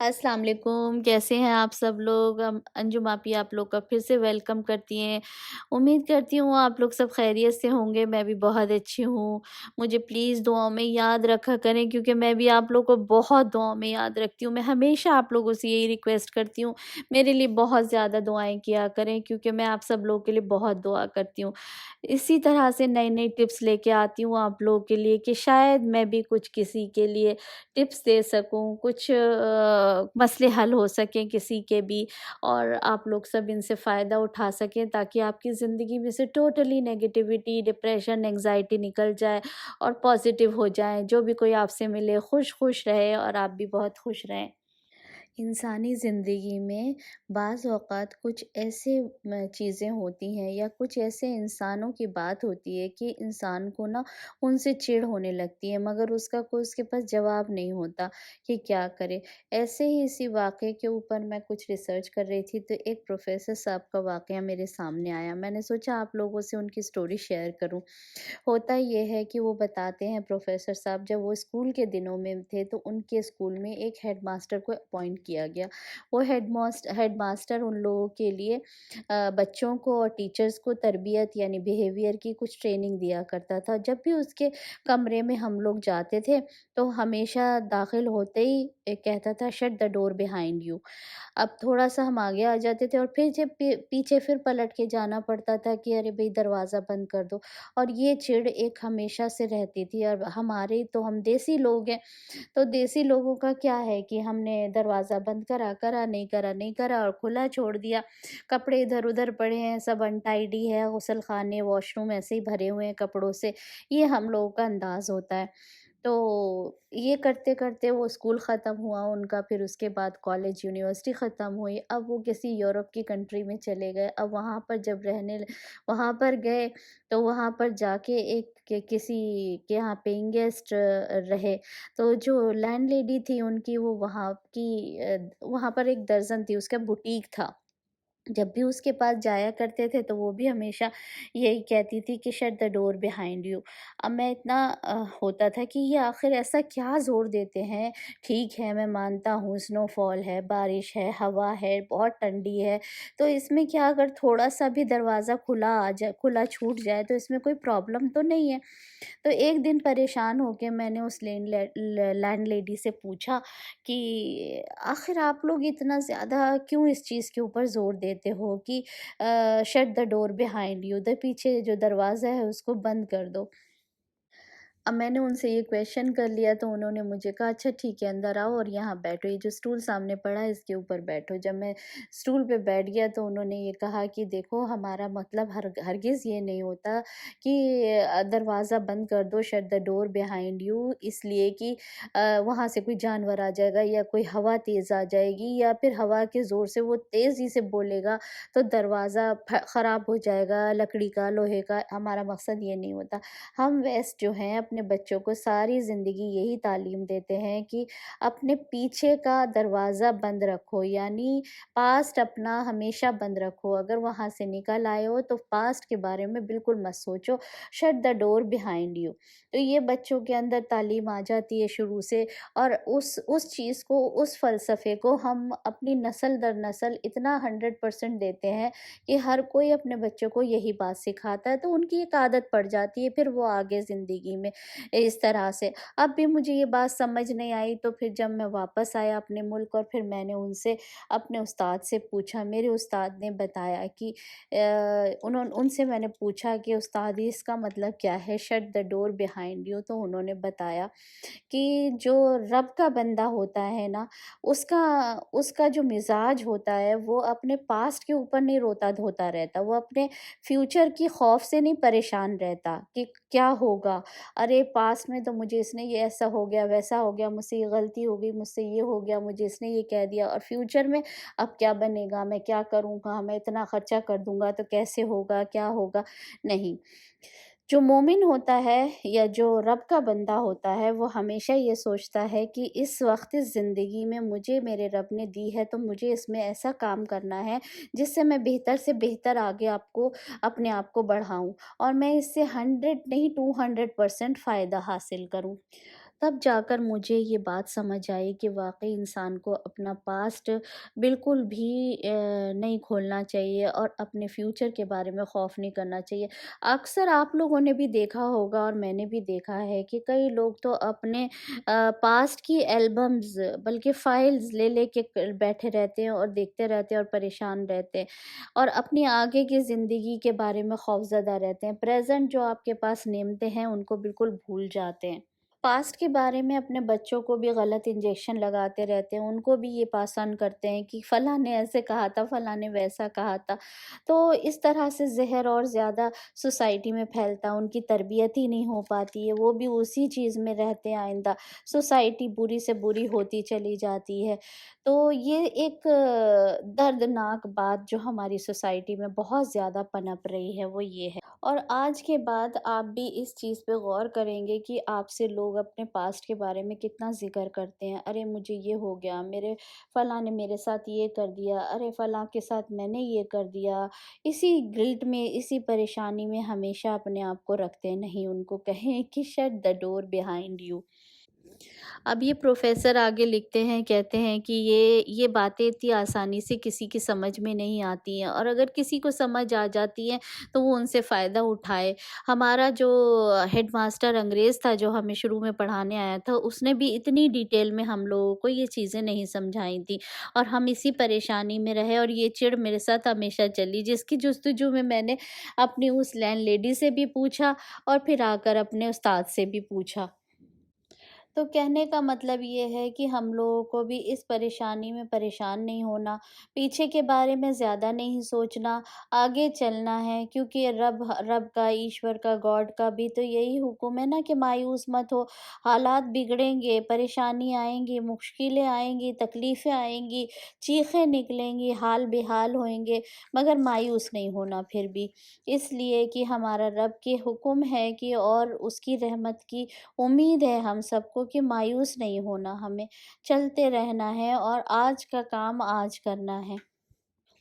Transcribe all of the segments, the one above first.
अस्सलाम वालेकुम, कैसे हैं आप सब लोग? अंजुम आपी आप लोग का फिर से वेलकम करती हैं। उम्मीद करती हूँ आप लोग सब खैरियत से होंगे, मैं भी बहुत अच्छी हूँ। मुझे प्लीज़ दुआओं में याद रखा करें क्योंकि मैं भी आप लोग को बहुत दुआओं में याद रखती हूँ। मैं हमेशा आप लोगों से यही रिक्वेस्ट करती हूँ, मेरे लिए बहुत ज़्यादा दुआएँ किया करें क्योंकि मैं आप सब लोगों के लिए बहुत दुआ करती हूँ। इसी तरह से नई-नई टिप्स लेके आती हूँ आप लोगों के लिए कि शायद मैं भी कुछ किसी के लिए टिप्स दे सकूँ, कुछ मसले हल हो सकें किसी के भी और आप लोग सब इनसे फ़ायदा उठा सकें ताकि आपकी ज़िंदगी में से टोटली नेगेटिविटी, डिप्रेशन, एंग्ज़ायटी निकल जाए और पॉज़िटिव हो जाएँ। जो भी कोई आपसे मिले खुश-खुश रहे और आप भी बहुत खुश रहें। इंसानी ज़िंदगी में बाज़ औक़ात कुछ ऐसे चीज़ें होती हैं या कुछ ऐसे इंसानों की बात होती है कि इंसान को ना उनसे चिढ़ होने लगती है मगर उसके पास जवाब नहीं होता कि क्या करे। ऐसे ही इसी वाक़ये के ऊपर मैं कुछ रिसर्च कर रही थी तो एक प्रोफ़ेसर साहब का वाक़या मेरे सामने आया। मैंने सोचा आप लोगों से उनकी स्टोरी शेयर करूँ। होता ये है कि वो बताते हैं प्रोफ़ेसर साहब जब वो स्कूल के दिनों में थे तो उनके स्कूल में एक हेडमास्टर को अपॉइंट किया गया। वो हेडमास्टर उन लोगों के लिए बच्चों को और टीचर्स को तरबियत यानी बिहेवियर की कुछ ट्रेनिंग दिया करता था। जब भी उसके कमरे में हम लोग जाते थे तो हमेशा दाखिल होते ही कहता था shut the door behind you. अब थोड़ा-सा हम आगे आ जाते थे और फिर जब पीछे फिर पलट के जाना पड़ता था कि अरे भई दरवाज़ा बंद कर दो। और ये चिढ़ एक हमेशा से रहती थी और हमारे तो हम देसी लोग हैं, तो देसी लोगों का क्या है कि हमने दरवाज़ा बंद करा, नहीं करा, नहीं करा और खुला छोड़ दिया। कपड़े इधर-उधर पड़े हैं, सब अनटाइडी है, गुसलख़ाने, वॉशरूम ऐसे ही भरे हुए हैं कपड़ों से, ये हम लोगों का अंदाज़ होता है। तो ये करते-करते वो स्कूल ख़त्म हुआ उनका, फिर उसके बाद कॉलेज, यूनिवर्सिटी ख़त्म हुई। अब वो किसी यूरोप की कंट्री में चले गए। अब वहाँ पर जब वहाँ पर गए तो वहाँ पर जाके एक किसी के यहाँ पेइंग गेस्ट रहे। तो जो लैंडलेडी थी उनकी वो वहाँ पर एक दर्जन थी, उसका बुटीक था। जब भी उसके पास जाया करते थे तो वो भी हमेशा यही कहती थी कि shut the door behind you. अब मैं इतना होता था कि ये आखिर ऐसा क्या ज़ोर देते हैं। ठीक है मैं मानता हूँ स्नोफॉल है, बारिश है, हवा है, बहुत ठंडी है, तो इसमें क्या अगर थोड़ा सा भी दरवाज़ा खुला छूट जाए तो इसमें कोई प्रॉब्लम तो नहीं है। तो एक दिन परेशान होके मैंने उस लैंडलेडी से पूछा कि आखिर आप लोग इतना ज़्यादा क्यों इस चीज़ के ऊपर ज़ोर देते हो कि shut the door behind you, the पीछे जो दरवाज़ा है उसको बंद कर दो। अब मैंने उनसे ये क्वेश्चन कर लिया तो उन्होंने मुझे कहा अच्छा ठीक है अंदर आओ और यहाँ बैठो, ये जो स्टूल सामने पड़ा है इसके ऊपर बैठो। जब मैं स्टूल पे बैठ गया तो उन्होंने ये कहा कि देखो हमारा मतलब हरगिज़ ये नहीं होता कि दरवाज़ा बंद कर दो, shut the door behind you, इसलिए कि वहाँ से कोई जानवर आ जाएगा या कोई हवा तेज़ आ जाएगी या फिर हवा के ज़ोर से वो तेज़ी से बोलेगा तो दरवाज़ा ख़राब हो जाएगा लकड़ी का, लोहे का। हमारा मकसद ये नहीं होता। हम वेस्ट जो हैं अपने बच्चों को सारी ज़िंदगी यही तालीम देते हैं कि अपने पीछे का दरवाज़ा बंद रखो, यानी पास्ट अपना हमेशा बंद रखो। अगर वहाँ से निकल आए हो तो पास्ट के बारे में बिल्कुल मत सोचो, shut the door behind you. तो ये बच्चों के अंदर तालीम आ जाती है शुरू से और उस चीज़ को, उस फ़लसफ़े को हम अपनी नस्ल दर नस्ल इतना 100% देते हैं कि हर कोई अपने बच्चों को यही बात सिखाता है, तो उनकी एक आदत पड़ जाती है फिर वो आगे ज़िंदगी में इस तरह से। अब भी मुझे ये बात समझ नहीं आई तो फिर जब मैं वापस आया अपने मुल्क और फिर मैंने उनसे अपने उस्ताद से पूछा, मेरे उस्ताद ने बताया कि उनसे मैंने पूछा कि उस्ताद इसका मतलब क्या है shut the door behind you, तो उन्होंने बताया कि जो रब का बंदा होता है ना, उसका उसका जो मिज़ाज होता है वो अपने पास्ट के ऊपर नहीं रोता-धोता रहता, वो अपने फ्यूचर की खौफ से नहीं परेशान रहता कि क्या होगा? अरे पास्ट में तो मुझे इसने ये ऐसा हो गया, वैसा हो गया, मुझसे ये गलती हो गई, मुझसे ये हो गया, मुझे इसने ये कह दिया और फ्यूचर में अब क्या बनेगा? मैं क्या करूँगा? मैं इतना खर्चा कर दूँगा तो कैसे होगा? क्या होगा? नहीं। जो मोमिन होता है या जो रब का बंदा होता है वो हमेशा ये सोचता है कि इस वक्त इस ज़िंदगी में मुझे मेरे रब ने दी है तो मुझे इसमें ऐसा काम करना है जिससे मैं बेहतर से बेहतर आगे आपको अपने आप को बढ़ाऊं और मैं इससे 100 नहीं 200% फ़ायदा हासिल करूं। तब जाकर मुझे ये बात समझ आई कि वाक़ई इंसान को अपना पास्ट बिल्कुल भी नहीं खोलना चाहिए और अपने फ्यूचर के बारे में ख़ौफ़ नहीं करना चाहिए। अक्सर आप लोगों ने भी देखा होगा और मैंने भी देखा है कि कई लोग तो अपने पास्ट की एल्बम्स बल्कि फ़ाइल्स ले के बैठे रहते हैं और देखते रहते हैं और परेशान रहते हैं और अपनी आगे की ज़िंदगी के बारे में खौफ़ज़दा रहते हैं। प्रेज़ेंट जो आपके पास नेमतें हैं उनको बिल्कुल भूल जाते हैं। पास्ट के बारे में अपने बच्चों को भी गलत इंजेक्शन लगाते रहते हैं, उनको भी ये पास ऑन करते हैं कि फलाँ ने ऐसे कहा था, फलाँ ने वैसा कहा था। तो इस तरह से ज़हर और ज़्यादा सोसाइटी में फैलता है, उनकी तरबियत ही नहीं हो पाती है, वो भी उसी चीज़ में रहते हैं आइंदा, सोसाइटी बुरी से बुरी होती चली जाती है। तो ये एक दर्दनाक बात जो हमारी सोसाइटी में बहुत ज़्यादा पनप रही है, वो ये है। और आज के बाद आप भी इस चीज़ पे गौर करेंगे कि आपसे लोग अपने पास्ट के बारे में कितना ज़िक्र करते हैं। अरे मुझे ये हो गया, मेरे फलाँ ने मेरे साथ ये कर दिया, अरे फलाँ के साथ मैंने ये कर दिया। इसी गिल्ट में, इसी परेशानी में हमेशा अपने आप को रखते हैं। नहीं, उनको कहें कि shut the door behind you. अब ये प्रोफ़ेसर आगे लिखते हैं, कहते हैं कि ये बातें इतनी आसानी से किसी की समझ में नहीं आती हैं और अगर किसी को समझ आ जाती हैं, तो वो उनसे फ़ायदा उठाए। हमारा जो हेडमास्टर अंग्रेज़ था, जो हमें शुरू में पढ़ाने आया था, उसने भी इतनी डिटेल में हम लोगों को ये चीज़ें नहीं समझाई थी और हम इसी परेशानी में रहे और ये चिढ़ मेरे साथ हमेशा चली, जिसकी जुस्तजू में मैंने अपनी उस लैंडलेडी से भी पूछा और फिर आकर अपने उस्ताद से भी पूछा। तो कहने का मतलब ये है कि हम लोगों को भी इस परेशानी में परेशान नहीं होना, पीछे के बारे में ज़्यादा नहीं सोचना, आगे चलना है क्योंकि रब का, ईश्वर का, गॉड का भी तो यही हुक्म है ना कि मायूस मत हो। हालात बिगड़ेंगे, परेशानी आएँगी, मुश्किलें आएँगी, तकलीफ़ें आएँगी, चीखें निकलेंगी, हाल बेहाल होएँगे, मगर मायूस नहीं होना फिर भी। इसलिए कि हमारा रब के हुक्म है कि और उसकी रहमत की उम्मीद है हम सबको कि मायूस नहीं होना हमें, चलते रहना है और आज का काम आज करना है।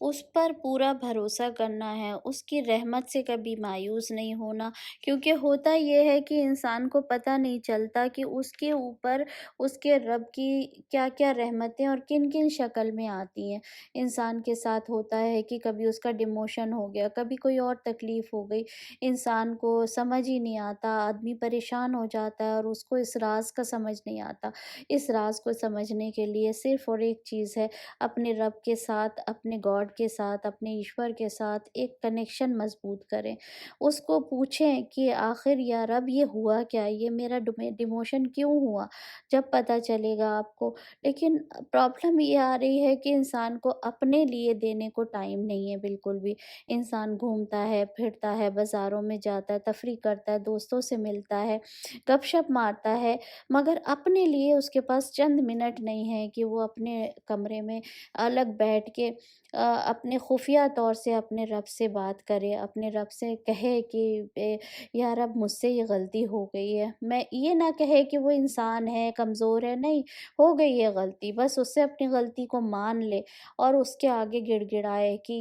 उस पर पूरा भरोसा करना है, उसकी रहमत से कभी मायूस नहीं होना क्योंकि होता ये है कि इंसान को पता नहीं चलता कि उसके ऊपर उसके रब की क्या-क्या रहमतें और किन-किन शक्ल में आती हैं। इंसान के साथ होता है कि कभी उसका डिमोशन हो गया, कभी कोई और तकलीफ़ हो गई, इंसान को समझ ही नहीं आता, आदमी परेशान हो जाता है और उसको इस राज़ का समझ नहीं आता। इस राज़ को समझने के लिए सिर्फ़ और एक चीज़ है, अपने रब के साथ, अपने गॉड के साथ, अपने ईश्वर के साथ एक कनेक्शन मज़बूत करें। उसको पूछें कि आखिर या रब ये हुआ क्या? ये मेरा डिमोशन क्यों हुआ? जब पता चलेगा आपको। लेकिन प्रॉब्लम ये आ रही है कि इंसान को अपने लिए देने को टाइम नहीं है बिल्कुल भी। इंसान घूमता है, फिरता है, बाज़ारों में जाता है, तफ़रीह करता है, दोस्तों से मिलता है, गपशप मारता है, मगर अपने लिए उसके पास चंद मिनट नहीं है कि वो अपने कमरे में अलग बैठ के अपने खुफिया तौर से अपने रब से बात करे, अपने रब से कहे कि या रब मुझसे ये गलती हो गई है। मैं ये ना कहे कि वो इंसान है, कमज़ोर है, नहीं, हो गई है गलती, बस उससे अपनी गलती को मान ले और उसके आगे गिड़गिड़ाए कि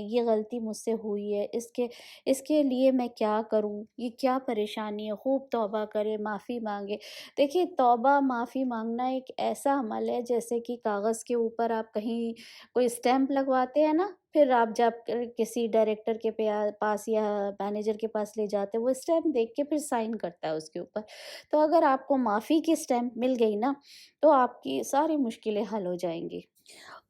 ये गलती मुझसे हुई है, इसके लिए मैं क्या करूँ? ये क्या परेशानी है? खूब तौबा करे, माफ़ी माँगे। देखिए, तौबा, माफ़ी माँगना एक ऐसा अमल है जैसे कि कागज़ के ऊपर आप कहीं कोई स्टैम्प लगवाते हैं ना, फिर आप जब किसी डायरेक्टर के पास या मैनेजर के पास ले जाते हैं, वो स्टैम्प देख के फिर साइन करता है उसके ऊपर। तो अगर आपको माफ़ी की स्टैम्प मिल गई ना, तो आपकी सारी मुश्किलें हल हो जाएँगी।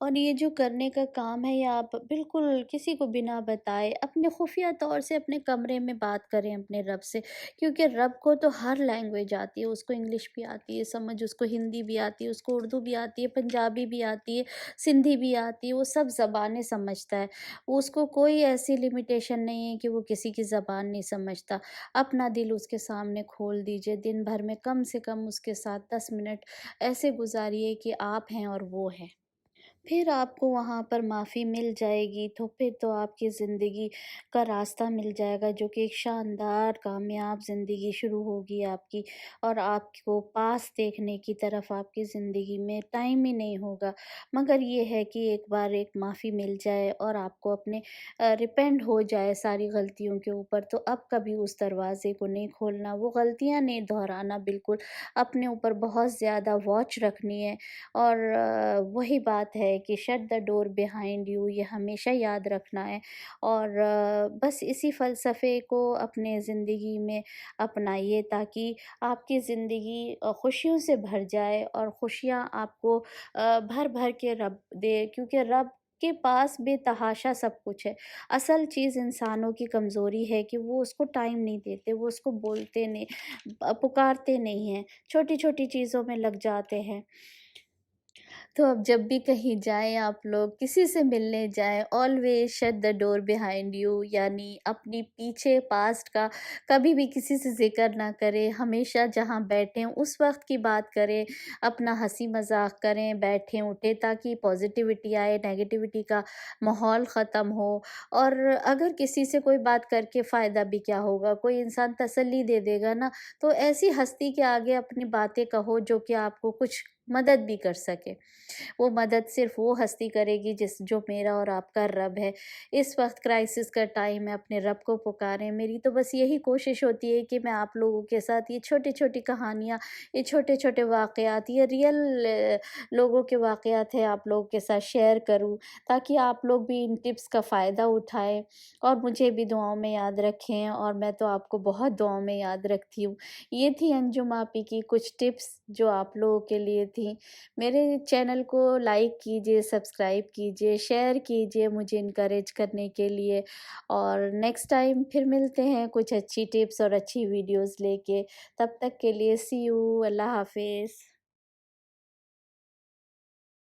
और ये जो करने का काम है, ये आप बिल्कुल किसी को बिना बताए अपने खुफिया तौर से अपने कमरे में बात करें अपने रब से, क्योंकि रब को तो हर लैंग्वेज आती है, उसको इंग्लिश भी आती है समझ, उसको हिंदी भी आती है, उसको उर्दू भी आती है, पंजाबी भी आती है, सिंधी भी आती है, वो सब ज़बानें समझता है। उसको कोई ऐसी लिमिटेशन नहीं है कि वो किसी की ज़बान नहीं समझता। अपना दिल उसके सामने खोल दीजिए, दिन भर में कम से कम उसके साथ 10 मिनट ऐसे गुजारिए कि आप हैं और वो है। پھر آپ کو وہاں پر معافی مل جائے گی، تو پھر تو آپ کی زندگی کا راستہ مل جائے گا، جو کہ ایک شاندار کامیاب زندگی شروع ہوگی آپ کی، اور آپ کو پاس دیکھنے کی طرف آپ کی زندگی میں ٹائم ہی نہیں ہوگا۔ مگر یہ ہے کہ ایک بار ایک معافی مل جائے اور آپ کو اپنے ریپینٹ ہو جائے ساری غلطیوں کے اوپر، تو اب کبھی اس دروازے کو نہیں کھولنا، وہ غلطیاں نہیں دہرانا، بالکل اپنے اوپر بہت زیادہ واچ رکھنی ہے۔ اور وہی بات ہے کہ shut the door behind you, یہ ہمیشہ یاد رکھنا ہے، اور بس اسی فلسفے کو اپنے زندگی میں اپنائیے، تاکہ آپ کی زندگی خوشیوں سے بھر جائے، اور خوشیاں آپ کو بھر بھر کے رب دے، کیونکہ رب کے پاس بے تحاشا سب کچھ ہے۔ اصل چیز انسانوں کی کمزوری ہے کہ وہ اس کو ٹائم نہیں دیتے، وہ اس کو بولتے نہیں، پکارتے نہیں ہیں، چھوٹی چھوٹی چیزوں میں لگ جاتے ہیں۔ تو اب جب بھی کہیں جائیں آپ لوگ، کسی سے ملنے جائیں، always shut the door behind you, یعنی اپنی پیچھے پاسٹ کا کبھی بھی کسی سے ذکر نہ کریں، ہمیشہ جہاں بیٹھیں اس وقت کی بات کریں، اپنا ہنسی مذاق کریں، بیٹھیں اٹھیں، تاکہ پازیٹیوٹی آئے، نیگیٹیوٹی کا ماحول ختم ہو۔ اور اگر کسی سے کوئی بات کر کے فائدہ بھی کیا ہوگا، کوئی انسان تسلی دے دے گا نا، تو ایسی ہستی کے آگے اپنی باتیں کہو جو کہ آپ کو کچھ مدد بھی کر سکے۔ وہ مدد صرف وہ ہستی کرے گی جو میرا اور آپ کا رب ہے۔ اس وقت کرائسس کا ٹائم ہے، اپنے رب کو پکاریں۔ میری تو بس یہی کوشش ہوتی ہے کہ میں آپ لوگوں کے ساتھ یہ چھوٹی چھوٹی کہانیاں، یہ چھوٹے چھوٹے واقعات، یہ ریئل لوگوں کے واقعات ہیں، آپ لوگوں کے ساتھ شیئر کروں، تاکہ آپ لوگ بھی ان ٹپس کا فائدہ اٹھائیں اور مجھے بھی دعاؤں میں یاد رکھیں، اور میں تو آپ کو بہت دعاؤں میں یاد رکھتی ہوں۔ یہ تھی انجم آپی کی کچھ ٹپس جو آپ لوگوں کے لیے تھیں۔ میرے چینل کو لائک کیجئے، سبسکرائب کیجئے، شیئر کیجئے مجھے انکریج کرنے کے لیے، اور نیکسٹ ٹائم پھر ملتے ہیں کچھ اچھی ٹپس اور اچھی ویڈیوز لے کے۔ تب تک کے لیے سی یو، اللہ حافظ۔